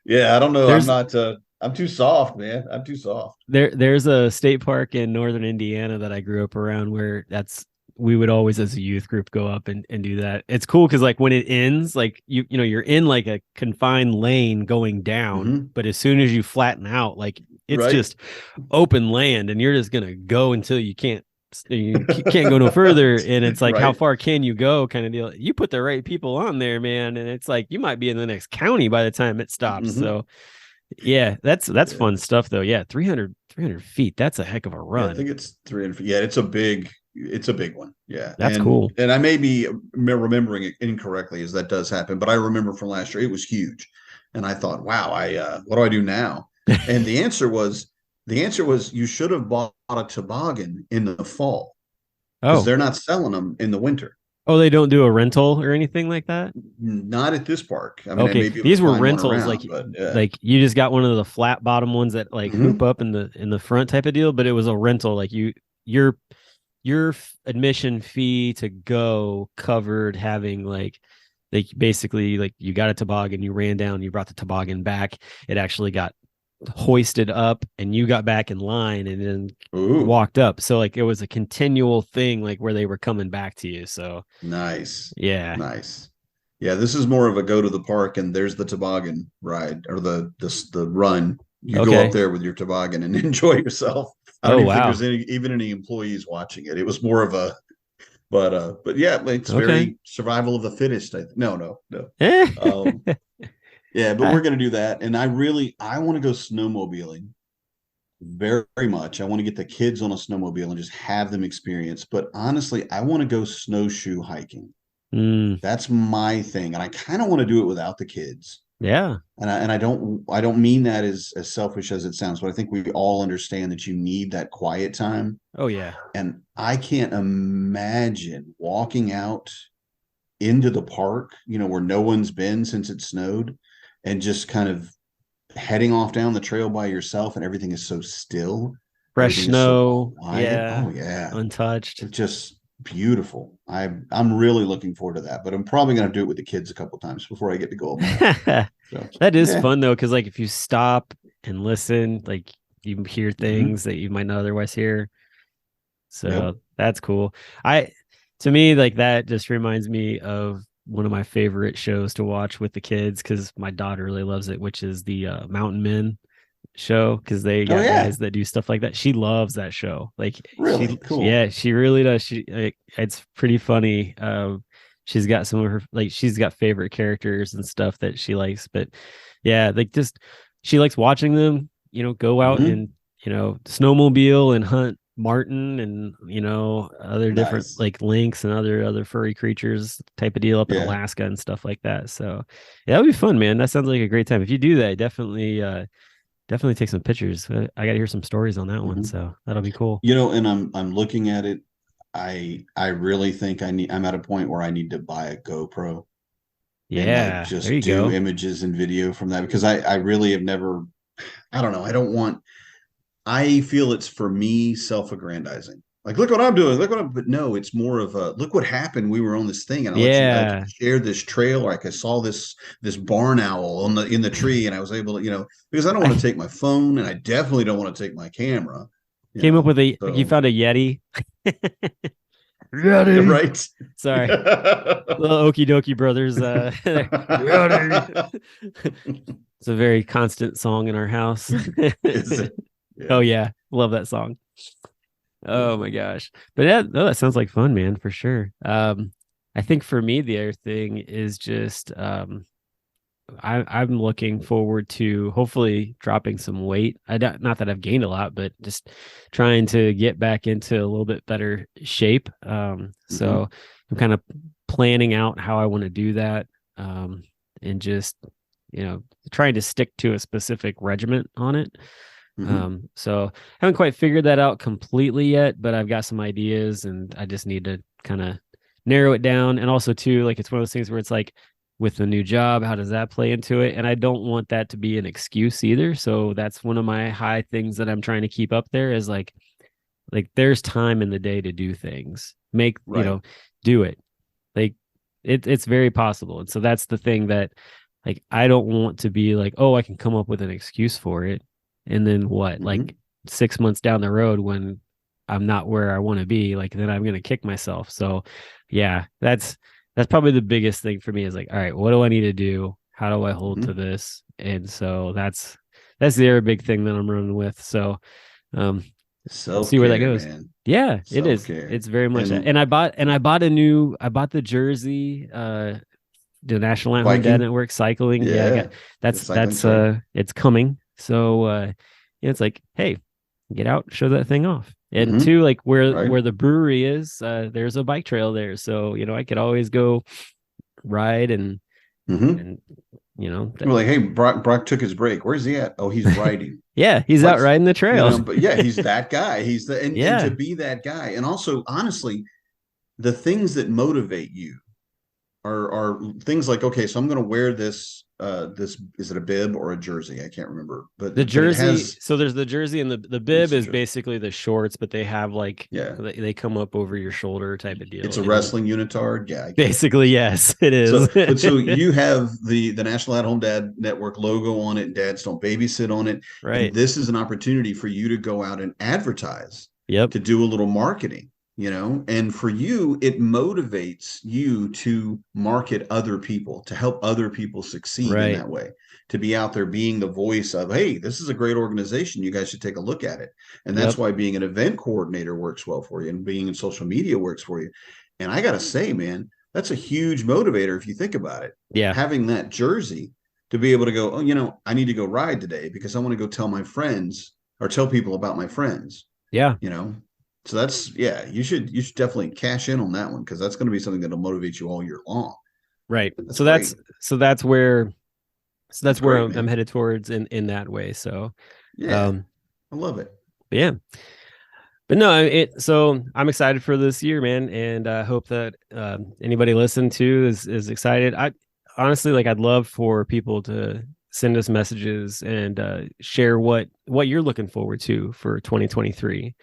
yeah, I don't know. I'm not. I'm too soft, man. I'm too soft. There's a state park in northern Indiana that I grew up around where we would always as a youth group go up and do that. It's cool because like when it ends, like you're in like a confined lane going down, but as soon as you flatten out, like it's just open land and you're just gonna go until you can't go no further. And it's like, how far can you go kind of deal. You put the right people on there, man, and it's like you might be in the next county by the time it stops. So yeah, that's fun stuff though. Yeah, 300 feet, that's a heck of a run. Yeah, I think it's 300 feet. Yeah, it's a big one. Yeah, that's cool. And I may be remembering it incorrectly as that does happen, but I remember from last year it was huge, and I thought, wow, what do I do now? And the answer was you should have bought a toboggan in the fall because they're not selling them in the winter. Oh, they don't do a rental or anything like that? Not at this park. I mean, okay, these were rentals around, like you just got one of the flat bottom ones that like hoop up in the front type of deal, but it was a rental. Like your admission fee to go covered having like basically like you got a toboggan, you ran down, you brought the toboggan back, it actually got hoisted up and you got back in line and then walked up. So like it was a continual thing, like where they were coming back to you. So nice. Yeah. Nice. Yeah. This is more of a go to the park and there's the toboggan ride or the run. You go up there with your toboggan and enjoy yourself. I don't think there's any employees watching it. It was more of a, but yeah, it's very survival of the fittest. No. Yeah, but we're going to do that. And I want to go snowmobiling very much. I want to get the kids on a snowmobile and just have them experience. But honestly, I want to go snowshoe hiking. That's my thing. And I kind of want to do it without the kids. Yeah. And I don't mean that as selfish as it sounds, but I think we all understand that you need that quiet time. Oh, yeah. And I can't imagine walking out into the park, where no one's been since it snowed, and just kind of heading off down the trail by yourself and everything is so still. Fresh snow. Yeah. Oh yeah. Untouched. It's just beautiful. I'm really looking forward to that, but I'm probably going to do it with the kids a couple times before I get to go. So, that is fun though. Cause like if you stop and listen, like you hear things that you might not otherwise hear. So that's cool. To me, like that just reminds me of one of my favorite shows to watch with the kids because my daughter really loves it, which is the Mountain Men show because they got guys that do stuff like that. She loves that show. Like really cool. Yeah, she really does. It's pretty funny. She's got some of her she's got favorite characters and stuff that she likes, but yeah, like just she likes watching them, go out and snowmobile and hunt marten and other different Nice. like lynx and other furry creatures type of deal up in Yeah. Alaska and stuff like that. So yeah, that'd be fun, man. That sounds like a great time. If you do that, definitely take some pictures. I got to hear some stories on that one, Mhm. so that'll be cool. And I'm looking at it. I really think I'm at a point where I need to buy a GoPro and like Yeah, there just you do go. images and video from that, because I really have never, I don't know. I feel it's for me self-aggrandizing. Like, look what I'm doing. But no, it's more of a look what happened. We were on this thing, and I Yeah, shared this trail, or I saw this barn owl in the tree, and I was able to, because I don't want to I take my phone, and I definitely don't want to take my camera, came up with you So found a Yeti. Yeti. right. Sorry. Little Okie Dokie Brothers. Yeti. It's a very constant song in our house. Is it? Oh Yeah. yeah, love that song. Oh my gosh. But yeah, no, that sounds like fun, man, for sure. I think for me the other thing is just I'm looking forward to hopefully dropping some weight. Not that I've gained a lot, but just trying to get back into a little bit better shape. So I'm kind of planning out how I want to do that. And just, trying to stick to a specific regiment on it. So I haven't quite figured that out completely yet, but I've got some ideas and I just need to kind of narrow it down. And also too, like, it's one of those things where it's like, with the new job, how does that play into it? And I don't want that to be an excuse either. So that's one of my high things that I'm trying to keep up there is like there's time in the day to do things. Right. Do it. Like it's very possible. And so that's the thing that, like, I don't want to be like, oh, I can come up with an excuse for it. And then what? Like 6 months down the road when I'm not where I want to be, like, then I'm going to kick myself. So yeah, that's probably the biggest thing for me is like, all right, what do I need to do? How do I hold to this? And so that's the other big thing that I'm running with. So see where that goes. Man. Yeah, it is. Self-care. It's very much that. And I bought the jersey, the National at Home Dad Network cycling. Yeah, that's it's coming. So it's like, hey, get out, show that thing off. And two, like where the brewery is, there's a bike trail there. So, I could always go ride and we're like, hey, Brock took his break. Where's he at? Oh, he's riding. Yeah, he's out riding the trail. But yeah, he's that guy. And to be that guy. And also, honestly, the things that motivate you are things like, okay, so I'm going to wear this is it a bib or a jersey? I can't remember, but the jersey. So there's the jersey, and the bib is basically the shorts, but they have like, they come up over your shoulder type of deal. It's a wrestling unitard. Yeah. Basically, yes, it is. So you have the National At Home Dad Network logo on it. Dads Don't Babysit on it. Right. And this is an opportunity for you to go out and advertise. Yep. To do a little marketing. And for you, it motivates you to market other people, to help other people succeed in that way, to be out there being the voice of, hey, this is a great organization. You guys should take a look at it. And that's why being an event coordinator works well for you, and being in social media works for you. And I got to say, man, that's a huge motivator if you think about it. Yeah. Having that jersey to be able to go, oh, I need to go ride today because I want to go tell my friends or tell people about my friends. Yeah. So that's, you should definitely cash in on that one, because that's going to be something that'll motivate you all year long. Right. That's where I'm headed towards in that way. So I love it. But no, so I'm excited for this year, man. And I hope that anybody listening to is excited. I honestly, like, I'd love for people to send us messages and share what you're looking forward to for 2023.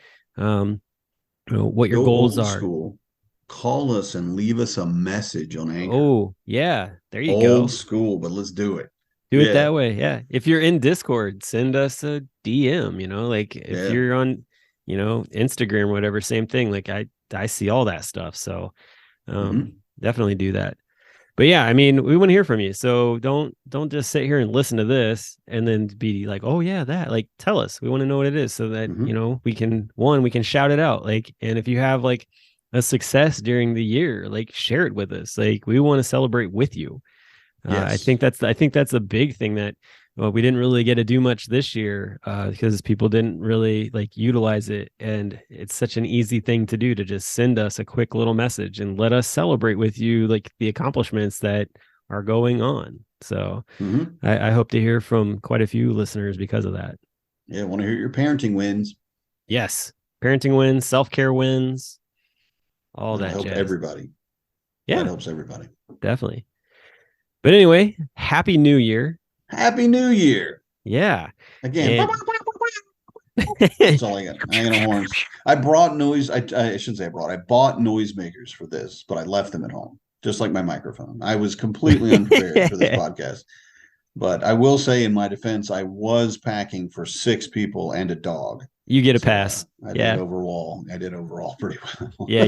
What your goals are. Call us and leave us a message on Anchor. Oh, yeah. There you go. Old school, but let's do it. Do it that way. Yeah. If you're in Discord, send us a DM, like if you're on, Instagram or whatever, same thing. Like I see all that stuff. So definitely do that. But yeah, I mean, we want to hear from you. So don't just sit here and listen to this and then be like, oh yeah, that, like, tell us. We want to know what it is so that, we can shout it out. Like, and if you have like a success during the year, like, share it with us. Like, we want to celebrate with you. I think that's a big thing that Well, we didn't really get to do much this year because people didn't really like utilize it. And it's such an easy thing to do to just send us a quick little message and let us celebrate with you like the accomplishments that are going on. So I hope to hear from quite a few listeners because of that. Yeah, I want to hear your parenting wins. Yes. Parenting wins, self-care wins, all that help jazz. Everybody. Yeah. That helps everybody. Definitely. But anyway, Happy New Year. Happy New Year. Yeah. Again. That's all I got. I ain't no horns. I brought noise. I shouldn't say I brought. I bought noisemakers for this, but I left them at home, just like my microphone. I was completely unprepared for this podcast. But I will say, in my defense, I was packing for 6 people and a dog. You get a pass. I did overall pretty well. Yeah,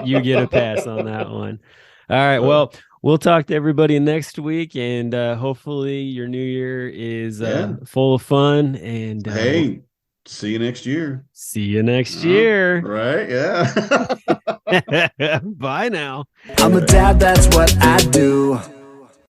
you get a pass on that one. All right. Well, we'll talk to everybody next week, and hopefully your new year is full of fun. And hey, see you next year. See you next year. Right? Yeah. Bye now. I'm a dad, that's what I do.